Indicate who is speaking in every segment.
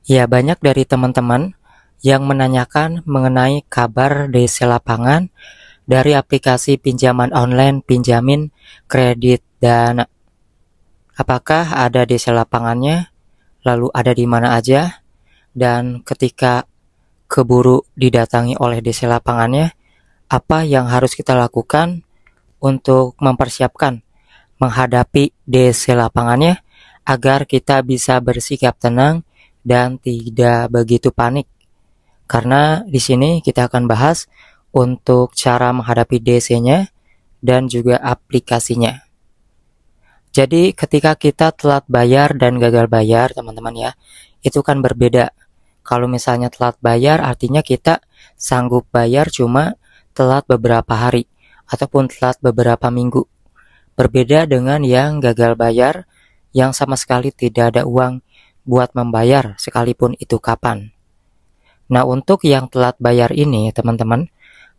Speaker 1: Ya, banyak dari teman-teman yang menanyakan mengenai kabar DC Lapangan dari aplikasi pinjaman online Pinjamin Kredit Dana. Apakah ada DC Lapangannya? Lalu ada di mana aja? Dan ketika keburu didatangi oleh DC Lapangannya, apa yang harus kita lakukan untuk mempersiapkan menghadapi DC Lapangannya agar kita bisa bersikap tenang dan tidak begitu panik? Karena di sini kita akan bahas untuk cara menghadapi DC-nya dan juga aplikasinya. Jadi ketika kita telat bayar dan gagal bayar, teman-teman ya, itu kan berbeda. Kalau misalnya telat bayar artinya kita sanggup bayar cuma telat beberapa hari ataupun telat beberapa minggu. Berbeda dengan yang gagal bayar yang sama sekali tidak ada uang buat membayar sekalipun itu kapan. Nah, untuk yang telat bayar ini, teman-teman,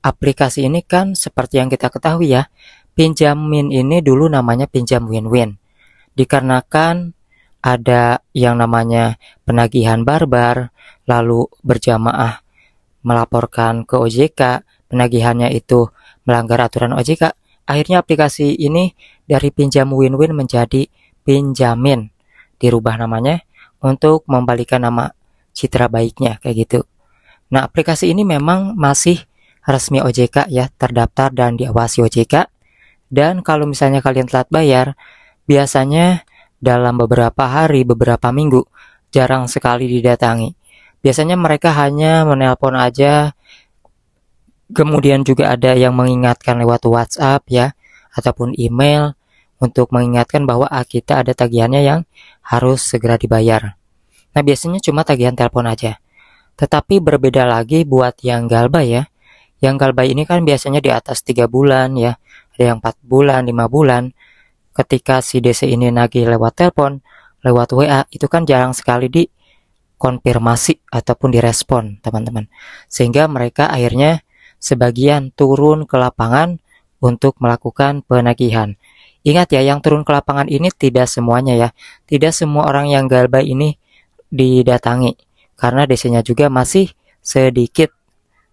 Speaker 1: aplikasi ini kan seperti yang kita ketahui ya, Pinjamin ini dulu namanya Pinjam Win-Win. Dikarenakan ada yang namanya penagihan barbar, lalu berjamaah melaporkan ke OJK, penagihannya itu melanggar aturan OJK, akhirnya aplikasi ini dari Pinjam Win-Win menjadi Pinjamin. Dirubah namanya untuk membalikan nama citra baiknya, kayak gitu. Nah, aplikasi ini memang masih resmi OJK ya, terdaftar dan diawasi OJK. Dan kalau misalnya kalian telat bayar, biasanya dalam beberapa hari, beberapa minggu, jarang sekali didatangi. Biasanya mereka hanya menelpon aja, kemudian juga ada yang mengingatkan lewat WhatsApp ya, ataupun email untuk mengingatkan bahwa kita ada tagihannya yang harus segera dibayar. Nah, biasanya cuma tagihan telepon aja. Tetapi berbeda lagi buat yang galbay ya. Yang galbay ini kan biasanya di atas 3 bulan ya. Ada yang 4 bulan, 5 bulan. Ketika si DC ini nagih lewat telepon, lewat WA, itu kan jarang sekali dikonfirmasi ataupun direspon, teman-teman. Sehingga mereka akhirnya sebagian turun ke lapangan untuk melakukan penagihan. Ingat ya, yang turun ke lapangan ini tidak semuanya ya. Tidak semua orang yang galbay ini didatangi. Karena DC-nya juga masih sedikit,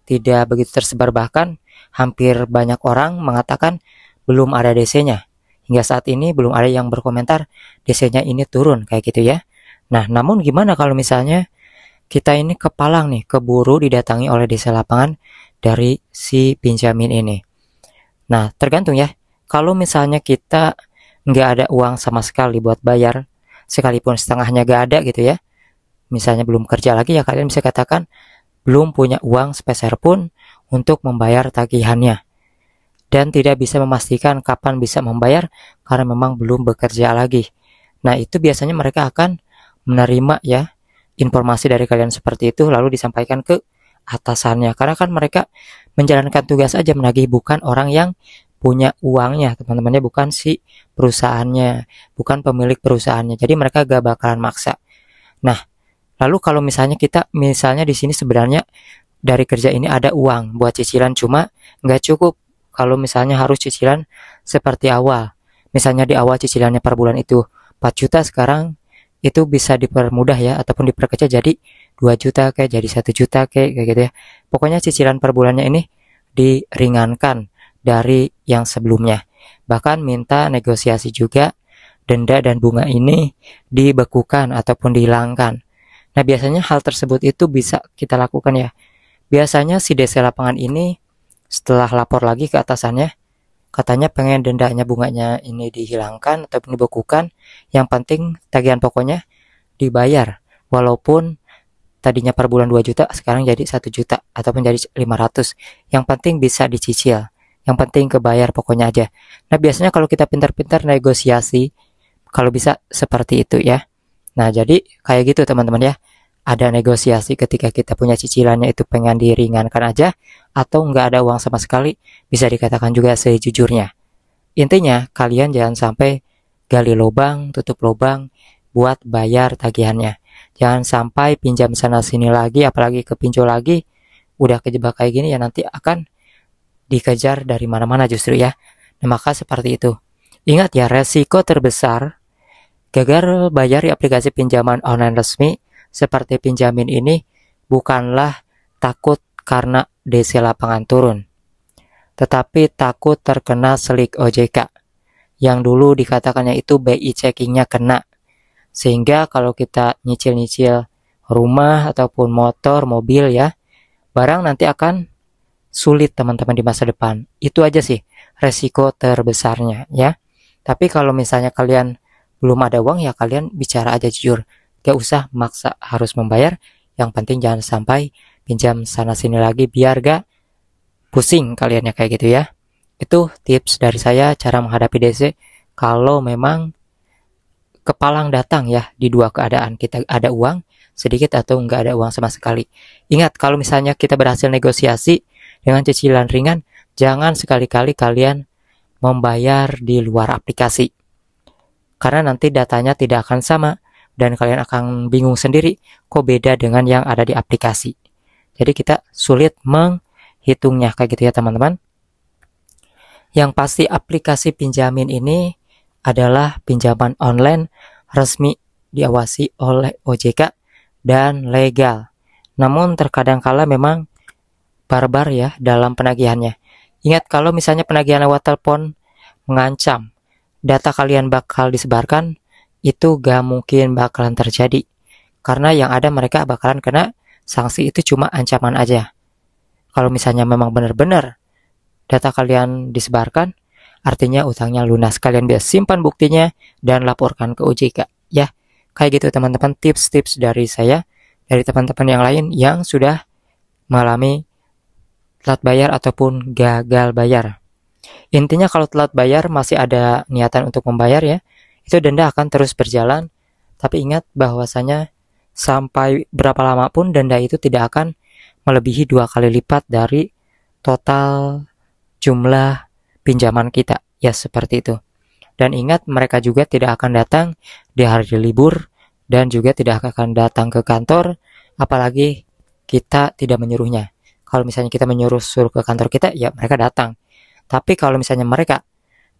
Speaker 1: tidak begitu tersebar, bahkan hampir banyak orang mengatakan belum ada DC-nya. Hingga saat ini belum ada yang berkomentar DC-nya ini turun, kayak gitu ya. Nah, namun gimana kalau misalnya kita ini kepalang nih, keburu didatangi oleh DC lapangan dari si pinjamin ini. Nah, tergantung ya. Kalau misalnya kita nggak ada uang sama sekali buat bayar, sekalipun setengahnya nggak ada gitu ya, misalnya belum kerja lagi ya, kalian bisa katakan belum punya uang sepeser pun untuk membayar tagihannya dan tidak bisa memastikan kapan bisa membayar karena memang belum bekerja lagi. Nah, itu biasanya mereka akan menerima ya informasi dari kalian seperti itu lalu disampaikan ke atasannya, karena kan mereka menjalankan tugas aja menagih, bukan orang yang punya uangnya, teman-temannya, bukan si perusahaannya, bukan pemilik perusahaannya. Jadi mereka gak bakalan maksa. Nah, lalu kalau misalnya di sini sebenarnya dari kerja ini ada uang buat cicilan, cuma nggak cukup kalau misalnya harus cicilan seperti awal. Misalnya di awal cicilannya per bulan itu 4 juta, sekarang itu bisa dipermudah ya, ataupun diperkecil jadi 2 juta kayak jadi 1 juta kayak gitu ya. Pokoknya cicilan per bulannya ini diringankan dari yang sebelumnya. Bahkan minta negosiasi juga denda dan bunga ini dibekukan ataupun dihilangkan. Nah, biasanya hal tersebut itu bisa kita lakukan ya. Biasanya si DC lapangan ini setelah lapor lagi ke atasannya, katanya pengen dendanya, bunganya ini dihilangkan ataupun dibekukan. Yang penting tagihan pokoknya dibayar. Walaupun tadinya per bulan 2 juta, sekarang jadi 1 juta ataupun jadi 500. Yang penting bisa dicicil. Yang penting kebayar pokoknya aja. Nah, biasanya kalau kita pintar-pintar negosiasi, kalau bisa seperti itu ya. Nah, jadi kayak gitu teman-teman ya. Ada negosiasi ketika kita punya cicilannya itu pengen diringankan aja, atau nggak ada uang sama sekali, bisa dikatakan juga sejujurnya. Intinya, kalian jangan sampai gali lubang, tutup lubang buat bayar tagihannya. Jangan sampai pinjam sana sini lagi, apalagi ke pinjol lagi, udah kejebak kayak gini ya, nanti akan dikejar dari mana-mana justru ya. Nah, maka seperti itu. Ingat ya, resiko terbesar gagal bayar di aplikasi pinjaman online resmi seperti pinjamin ini bukanlah takut karena DC lapangan turun, tetapi takut terkena selik OJK yang dulu dikatakannya itu BI checkingnya kena, sehingga kalau kita nyicil-nyicil rumah ataupun motor, mobil ya, barang nanti akan sulit teman-teman di masa depan. Itu aja sih resiko terbesarnya ya. Tapi kalau misalnya kalian belum ada uang ya kalian bicara aja jujur. Gak usah maksa harus membayar. Yang penting jangan sampai pinjam sana sini lagi biar gak pusing kalian ya kayak gitu ya. Itu tips dari saya cara menghadapi DC kalau memang kepalang datang ya di dua keadaan. Kita ada uang sedikit atau nggak ada uang sama sekali. Ingat kalau misalnya kita berhasil negosiasi dengan cicilan ringan, jangan sekali-kali kalian membayar di luar aplikasi. Karena nanti datanya tidak akan sama dan kalian akan bingung sendiri kok beda dengan yang ada di aplikasi. Jadi kita sulit menghitungnya kayak gitu ya teman-teman. Yang pasti aplikasi pinjamin ini adalah pinjaman online resmi diawasi oleh OJK dan legal. Namun terkadang kala memang barbar ya dalam penagihannya. Ingat kalau misalnya penagihan lewat telepon mengancam data kalian bakal disebarkan, itu gak mungkin bakalan terjadi. Karena yang ada mereka bakalan kena sanksi itu cuma ancaman aja. Kalau misalnya memang benar-benar data kalian disebarkan, artinya utangnya lunas. Kalian bisa simpan buktinya dan laporkan ke OJK. Ya, kayak gitu teman-teman tips-tips dari saya, dari teman-teman yang lain yang sudah mengalami telat bayar ataupun gagal bayar. Intinya kalau telat bayar masih ada niatan untuk membayar ya, itu denda akan terus berjalan. Tapi ingat bahwasanya sampai berapa lama pun denda itu tidak akan melebihi 2 kali lipat dari total jumlah pinjaman kita. Ya seperti itu. Dan ingat mereka juga tidak akan datang di hari libur dan juga tidak akan datang ke kantor apalagi kita tidak menyuruhnya. Kalau misalnya kita suruh ke kantor kita, ya mereka datang. Tapi kalau misalnya mereka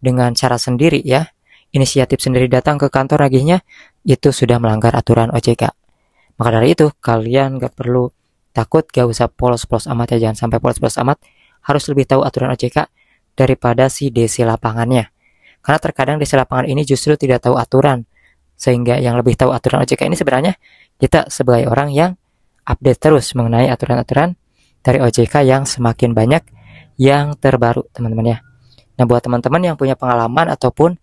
Speaker 1: dengan cara sendiri ya, inisiatif sendiri datang ke kantor nagihnya, itu sudah melanggar aturan OJK. Maka dari itu, kalian gak perlu takut, gak usah polos-polos amat ya, jangan sampai polos-polos amat. Harus lebih tahu aturan OJK daripada si DC lapangannya. Karena terkadang DC lapangan ini justru tidak tahu aturan. Sehingga yang lebih tahu aturan OJK ini sebenarnya kita sebagai orang yang update terus mengenai aturan-aturan dari OJK yang semakin banyak yang terbaru teman-teman ya. Nah buat teman-teman yang punya pengalaman ataupun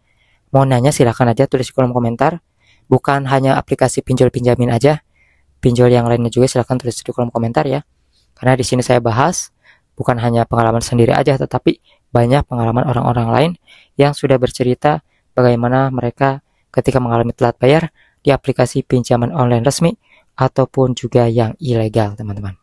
Speaker 1: mau nanya silahkan aja tulis di kolom komentar. Bukan hanya aplikasi pinjol pinjamin aja, pinjol yang lainnya juga silahkan tulis di kolom komentar ya. Karena di sini saya bahas bukan hanya pengalaman sendiri aja, tetapi banyak pengalaman orang-orang lain yang sudah bercerita bagaimana mereka ketika mengalami telat bayar di aplikasi pinjaman online resmi ataupun juga yang ilegal teman-teman.